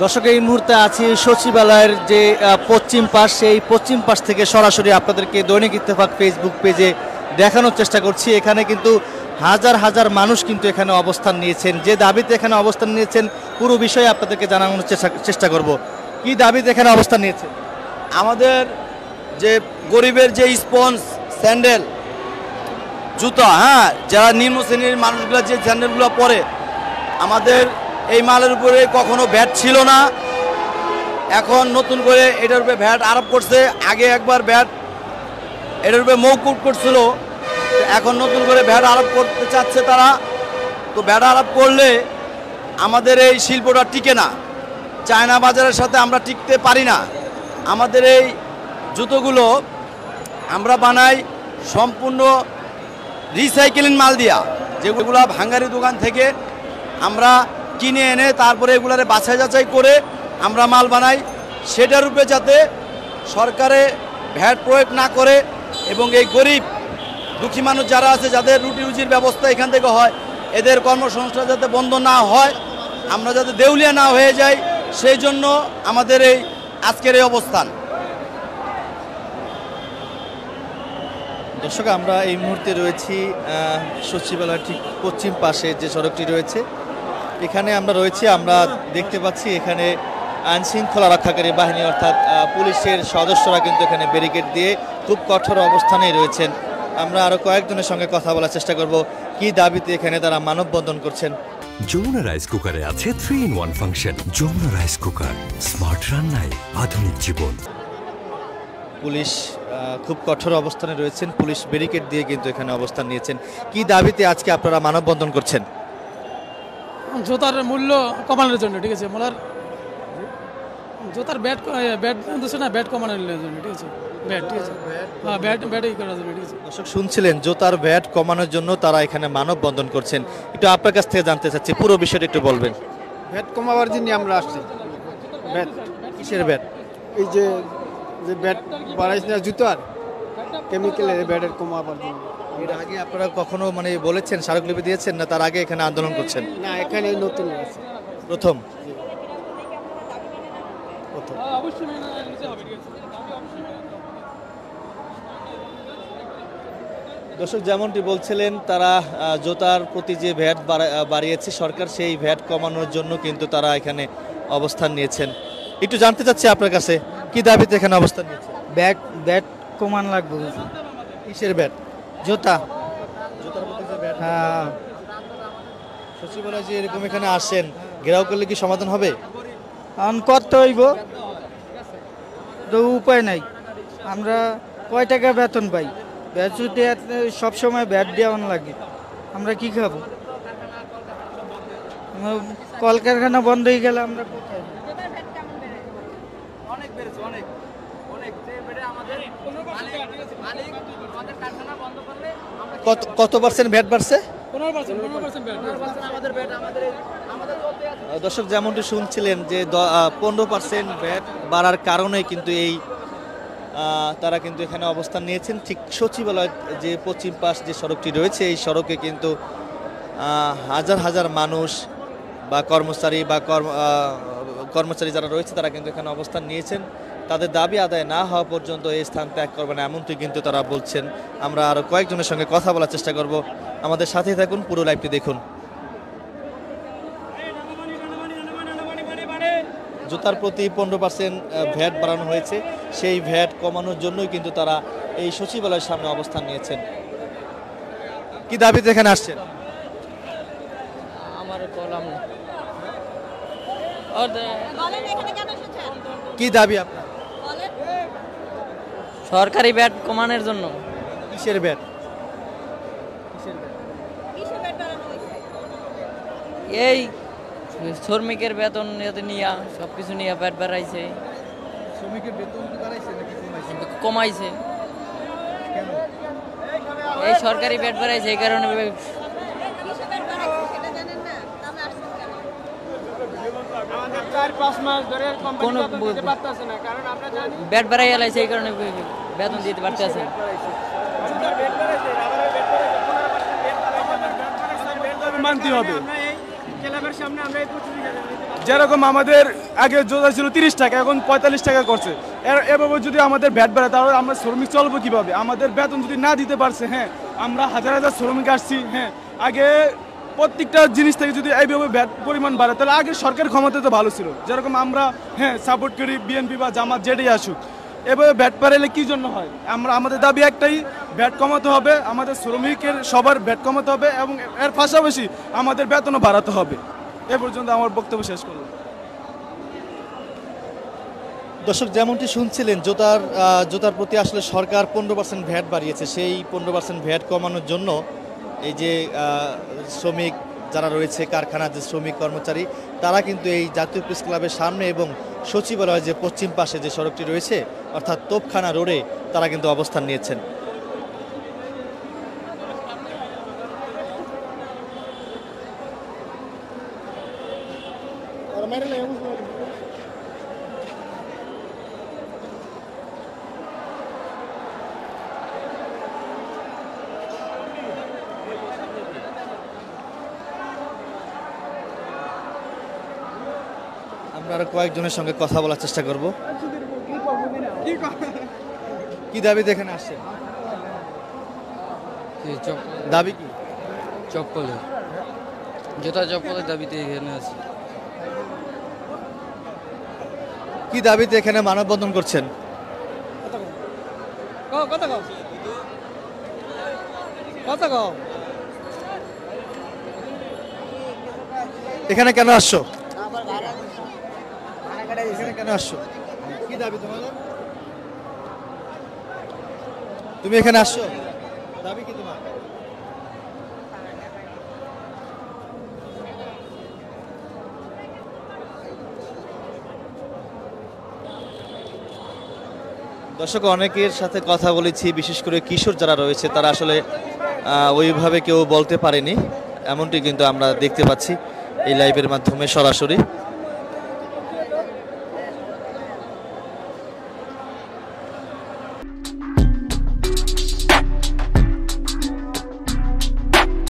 দর্শক, এই মুহূর্তে আছি সচিবালয়ের যে পশ্চিম পাশ, সেই পশ্চিম পাশ থেকে সরাসরি আপনাদেরকে দৈনিক ইত্তেফাক ফেসবুক পেজে দেখানোর চেষ্টা করছি। এখানে কিন্তু হাজার হাজার মানুষ কিন্তু এখানে অবস্থান নিয়েছেন। যে দাবিতে এখানে অবস্থান নিয়েছেন পুরো বিষয়ে আপনাদেরকে জানানোর চেষ্টা করব। কি দাবিতে এখানে অবস্থান নিয়েছেন? আমাদের যে গরিবের যে স্পঞ্জ স্যান্ডেল জুতা, যারা নিম্ন শ্রেণীর মানুষগুলো যে স্যান্ডেলগুলো পরে, আমাদের এই মালের উপরে কখনো ভ্যাট ছিল না। এখন নতুন করে এটার উপরে ভ্যাট আরোপ করছে। আগে একবার ভ্যাট এটার উপরে মওকুফ করছিল, এখন নতুন করে ভ্যাট আরোপ করতে চাচ্ছে তারা। তো ভ্যাট আরোপ করলে আমাদের এই শিল্পটা টিকে না, চায়না বাজারের সাথে আমরা টিকতে পারি না। আমাদের এই জুতোগুলো আমরা বানাই সম্পূর্ণ রিসাইকেলিং মাল দিয়া, যেগুলো ভাঙ্গারি দোকান থেকে আমরা কিনে এনে তারপরে এগুলারে বাছাই যাচাই করে আমরা মাল বানাই। সেটার উপরে যাতে সরকারে ভ্যাট প্রয়োগ না করে এবং এই গরিব দুঃখী মানুষ যারা আছে, যাদের রুটি রুজির ব্যবস্থা এখান থেকে হয়, এদের কর্মসংস্থান যাতে বন্ধ না হয়, আমরা যাতে দেউলিয়া না হয়ে যাই, সেই জন্য আমাদের এই আজকের এই অবস্থান। দর্শক, আমরা এই মুহূর্তে রয়েছি সচিবালয়ের ঠিক পশ্চিম পাশে যে সড়কটি রয়েছে, এখানে আমরা রয়েছি। আমরা দেখতে পাচ্ছি এখানে আইন শৃঙ্খলা রক্ষাকারী বাহিনী অর্থাৎ পুলিশের সদস্যরা কিন্তু এখানে ব্যারিকেড দিয়ে খুব কঠোর অবস্থানেই রয়েছেন। আমরা আরও কয়েকজনের সঙ্গে কথা বলার চেষ্টা করব কি দাবিতে এখানে তারা মানববন্ধন করছেন। যমুনা রাইস কুকারে আছে 3-in-1 function. Jamuna rice cooker, smart রান্নায় আধুনিক জীবন। পুলিশ খুব কঠোর অবস্থানে রয়েছেন, পুলিশ ব্যারিকেড দিয়ে কিন্তু এখানে অবস্থান নিয়েছেন। কি দাবিতে আজকে আপনারা মানববন্ধন করছেন? জুতার মূল্য কমানোর জন্য, ঠিক আছে। মোলার জুতার ব্যাট দিচ্ছে না, ব্যাট কমানোর জন্য, ঠিক আছে। ব্যাট, ঠিক আছে, হ্যাঁ, ব্যাট ই করার জন্য, ঠিক আছে। দর্শক, শুনছিলেন জুতার ব্যাট কমানোর জন্য তারা এখানে মানববন্ধন করছেন। একটু আপনার কাছ থেকে জানতে চাচ্ছি, পুরো বিষয়টা একটু বলবেন। ব্যাট কমাবার জন্য আমরা আসছি। ব্যাট কিসের ব্যাট? এই যে ব্যাট বাড়াইছে না, জুতার কেমিক্যালের ব্যাটের কমাবার জন্য। এর আগে আপনারা কখনো বলেছেন, স্মারকলিপি দিয়েছেন না, তার আগে এখানে আন্দোলন করছেন? না, এখানে নতুন আছে, প্রথম। দর্শক, যেমনটি বলছিলেন, তারা জুতার প্রতি যে ভ্যাট বাড়িয়েছে সরকার, সেই ভ্যাট কমানোর জন্য কিন্তু তারা এখানে অবস্থান নিয়েছেন। একটু জানতে চাচ্ছি আপনার কাছে, কি দাবিতে এখানে অবস্থান নিয়েছেন? ব্যাট কমান লাগবে। কিসের ব্যাট? জুতা। জুতার প্রতি যে ভ্যাট। হ্যাঁ। সচিবালয় যে এরকম এখানে আসেন, ঘেরাও করলে কি সমাধান হবে? করতে হইব, তো উপায় নাই। আমরা কয় টাকা বেতন পাই? ব্যাট যদি সবসময় ব্যাট দেওয়ান লাগে, আমরা কি খাবো? কলকারখানা বন্ধ হয়ে গেলে আমরা কোথায়? কত পার্সেন্ট ভ্যাট বাড়ছে? 15%। দর্শক, যেমনটি শুনছিলেন যে 15% ভ্যাট বাড়ার কারণে কিন্তু এই তারা কিন্তু এখানে অবস্থান নিয়েছেন। ঠিক সচিবালয় যে পশ্চিম পাশ যে সড়কটি রয়েছে, এই সড়কে কিন্তু হাজার হাজার মানুষ বা কর্মচারী যারা রয়েছে তারা কিন্তু এখানে অবস্থান নিয়েছেন। তাদের দাবি আদায় না হওয়া পর্যন্ত এই স্থান ত্যাগ করবে না, এমনটি কিন্তু তারা বলছেন। আমরা আরও কয়েকজনের সঙ্গে কথা বলার চেষ্টা করব। আমাদের সাথেই থাকুন, পুরো লাইভটি দেখুন। জুতার প্রতি 15% ভ্যাট বাড়ানো হয়েছে, সেই ভ্যাট কমানোর জন্যই কিন্তু তারা এই সচিবালয়ের সামনে অবস্থান নিয়েছেন। কি দাবিতে এখানে আসছেন? কি দাবি আপনার? সরকারি ব্যাট কমানোর জন্য। কিসের ব্যাট? এই শ্রমিকের বেতন নিয়ে সবকিছু নিয়ে ব্যাট বাড়াইছে। শ্রমিকের বেতন কি বাড়াইছে নাকি কমাইছে? এই সরকারি ব্যাট বাড়াইছে, এই কারণে ব্যাট বাড়াই এলাইছে, এই কারণে বেতন দিতে পারতেছে। মানতে হবে। যেরকম আমাদের আগে জোতা ছিল 30 টাকা, এখন 45 টাকা করছে। এভাবে যদি আমাদের ভ্যাট বাড়ে তাহলে আমরা শ্রমিক চলবো কিভাবে? আমাদের বেতন যদি না দিতে পারছে, হ্যাঁ আমরা হাজার হাজার শ্রমিক আসছি, হ্যাঁ আগে প্রত্যেকটা জিনিস থেকে যদি এইভাবে ভ্যাট পরিমাণ বাড়ে তাহলে আগে সরকার ক্ষমতা তো ভালো ছিল, যেরকম আমরা হ্যাঁ সাপোর্ট করি বিএনপি বা জামাত যেটাই আসুক। এভাবে ভ্যাট বাড়ালে কি জন্য হয়? আমাদের দাবি একটাই, ভ্যাট কমাতে হবে, আমাদের শ্রমিকের সবার ভ্যাট কমাতে হবে এবং এর পাশাপাশি আমাদের বেতনও বাড়াতে হবে। এ পর্যন্ত আমার বক্তব্য শেষ করলাম। দর্শক যেমনটি শুনছিলেন, জুতার প্রতি আসলে সরকার 15% ভ্যাট বাড়িয়েছে। সেই 15% ভ্যাট কমানোর জন্য এই যে শ্রমিক যারা রয়েছে, কারখানার যে শ্রমিক কর্মচারী, তারা কিন্তু এই জাতীয় প্রেস ক্লাবের সামনে এবং সচিবালয়ের যে পশ্চিম পাশে যে সড়কটি রয়েছে অর্থাৎ তোপখানা রোডে তারা কিন্তু অবস্থান নিয়েছেন। আমরা আরো কয়েকজনের সঙ্গে কথা বলার চেষ্টা করব। কি দাবিতে এখানে আসছেন? দাবি কি? চপ্পলের, জুতা চপ্পলের দাবিতে এখানে আছি। কি দাবিতে এখানে মানববন্ধন করছেন? এখানে কেন আসছো? এখানে কেন আসছো? কি দাবি তোমাদের? তুমি এখানে আসছো, দাবি কি তোমার? দর্শক অনেকের সাথে কথা বলেছি, বিশেষ করে কিশোর যারা রয়েছে তারা আসলে ওইভাবে কেউ বলতে পারেনি, এমনটি কিন্তু আমরা দেখতে পাচ্ছি এই লাইভের মাধ্যমে সরাসরি।